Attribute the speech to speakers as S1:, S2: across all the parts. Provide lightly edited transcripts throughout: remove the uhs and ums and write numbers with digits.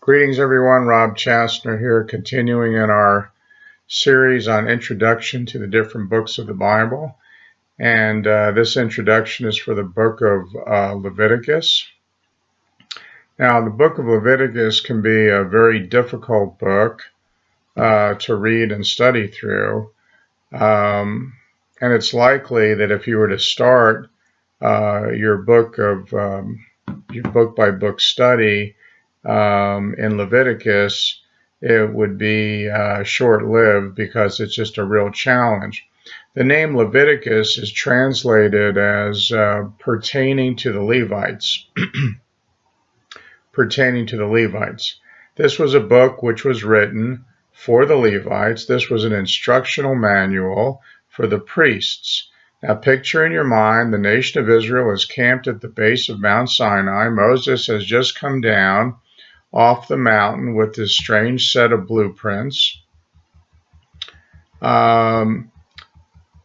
S1: Greetings everyone, Rob Chassner here, continuing in our series on Introduction to the different books of the Bible. And this introduction is for the book of Leviticus. Now, the book of Leviticus can be a very difficult book to read and study through. And it's likely that if you were to start your book by book study in Leviticus, it would be short-lived because it's just a real challenge. The name Leviticus is translated as pertaining to the Levites. Pertaining to the Levites. This was a book which was written for the Levites. This was an instructional manual for the priests. Now picture in your mind the nation of Israel is camped at the base of Mount Sinai. Moses has just come down off the mountain with this strange set of blueprints. And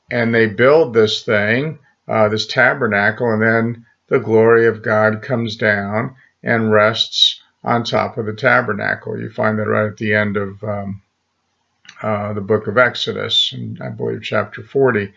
S1: they build this thing, this tabernacle, and then the glory of God comes down and rests on top of the tabernacle. You find that right at the end of the book of Exodus, I believe chapter 40.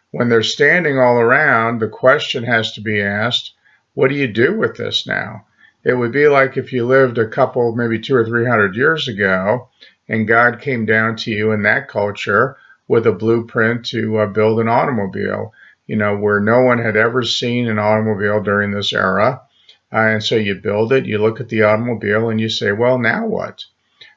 S1: When they're standing all around, the question has to be asked, what do you do with this now? It would be like if you lived a couple, maybe 200 or 300 years ago, and God came down to you in that culture with a blueprint to build an automobile, where no one had ever seen an automobile during this era. And so you build it, you look at the automobile, and you say, well, now what?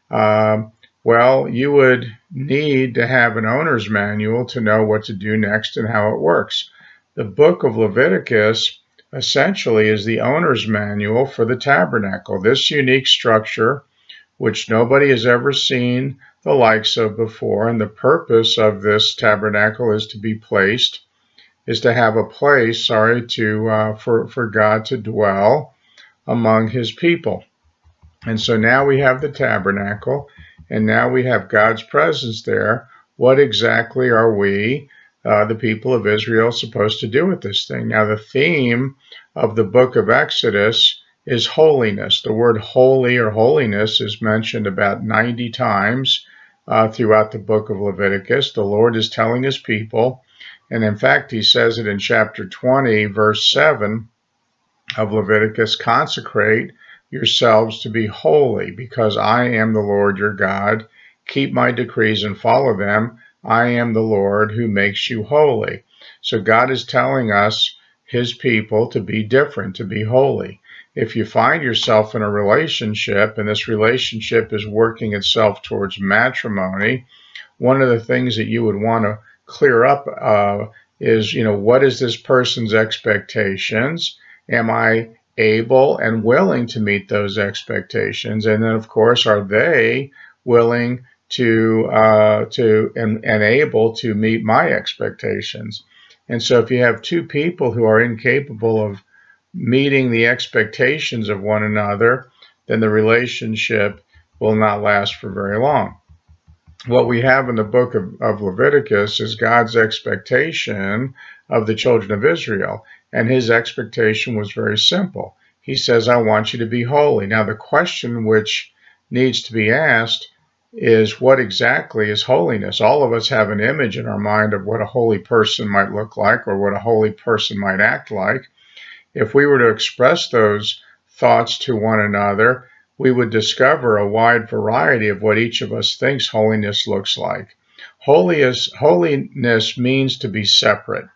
S1: Well, you would need to have an owner's manual to know what to do next and how it works. The book of Leviticus essentially is the owner's manual for the tabernacle, this unique structure which nobody has ever seen the likes of before. And the purpose of this tabernacle is to have a place, for God to dwell among his people. And so now we have the tabernacle, and now we have God's presence there. What exactly are we, the people of Israel, supposed to do with this thing? Now, the theme of the book of Exodus is holiness. The word holy or holiness is mentioned about 90 times throughout the book of Leviticus. The Lord is telling his people, and in fact, he says it in chapter 20, verse 7 of Leviticus, consecrate yourselves to be holy, because I am the Lord your God. Keep my decrees and follow them. I am the Lord who makes you holy. So God is telling us, his people, to be different, to be holy. If you find yourself in a relationship, and this relationship is working itself towards matrimony, one of the things that you would want to clear up is, what is this person's expectations? Am I able and willing to meet those expectations? And then, of course, are they willing to and able to meet my expectations? And so if you have two people who are incapable of meeting the expectations of one another, then the relationship will not last for very long. What we have in the book of Leviticus is God's expectation of the children of Israel. And his expectation was very simple. He says, I want you to be holy. Now, the question which needs to be asked is, what exactly is holiness? All of us have an image in our mind of what a holy person might look like, or what a holy person might act like. If we were to express those thoughts to one another, we would discover a wide variety of what each of us thinks holiness looks like. Holiness means to be separate.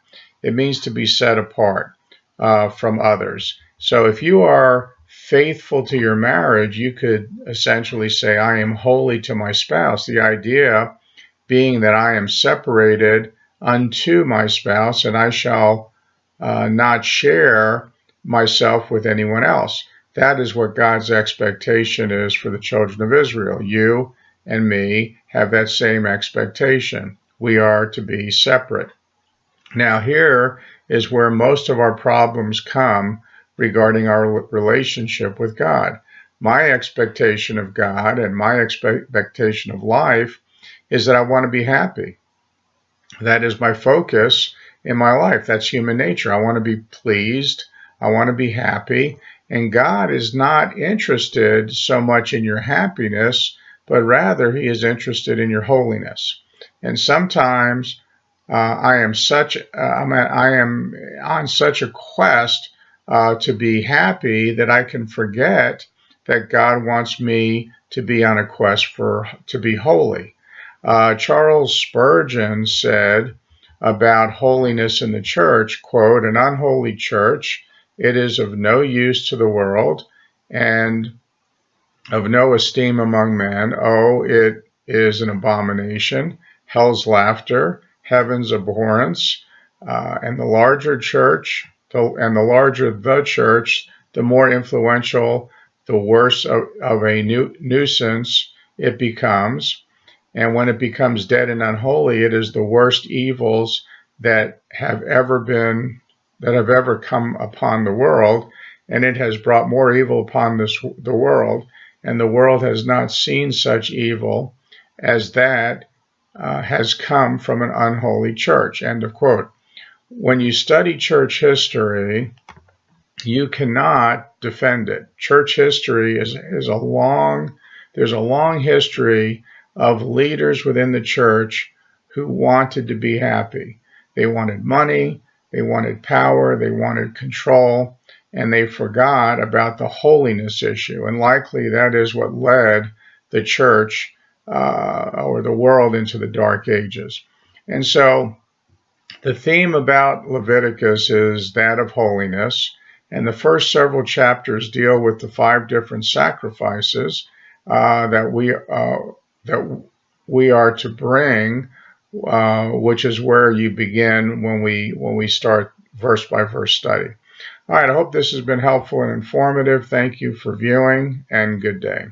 S1: It means to be set apart from others. So if you are faithful to your marriage, you could essentially say, I am holy to my spouse. The idea being that I am separated unto my spouse, and I shall not share myself with anyone else. That is what God's expectation is for the children of Israel. You and me have that same expectation. We are to be separate. Now, here is where most of our problems come regarding our relationship with God. My expectation of God and my expectation of life is that I want to be happy. That is my focus in my life. That's human nature. I want to be pleased. I want to be happy. And God is not interested so much in your happiness, but rather he is interested in your holiness. And sometimes I am on such a quest to be happy that I can forget that God wants me to be on a quest to be holy. Charles Spurgeon said about holiness in the church, quote, "An unholy church, it is of no use to the world and of no esteem among men. Oh, it is an abomination, hell's laughter, heaven's abhorrence." And the larger the larger the church, the more influential, the worse of a nuisance it becomes. And when it becomes dead and unholy, it is the worst evils that have ever come upon the world, and it has brought more evil upon the world, and the world has not seen such evil as that has come from an unholy church. End of quote. When you study church history, you cannot defend it. Church history there's a long history of leaders within the church who wanted to be happy. They wanted money, they wanted power, they wanted control, and they forgot about the holiness issue. And likely that is what led the church or the world into the Dark Ages. And so the theme about Leviticus is that of holiness. And the first several chapters deal with the 5 different sacrifices that we are to bring, which is where you begin when we start verse by verse study. All right, I hope this has been helpful and informative. Thank you for viewing, and good day.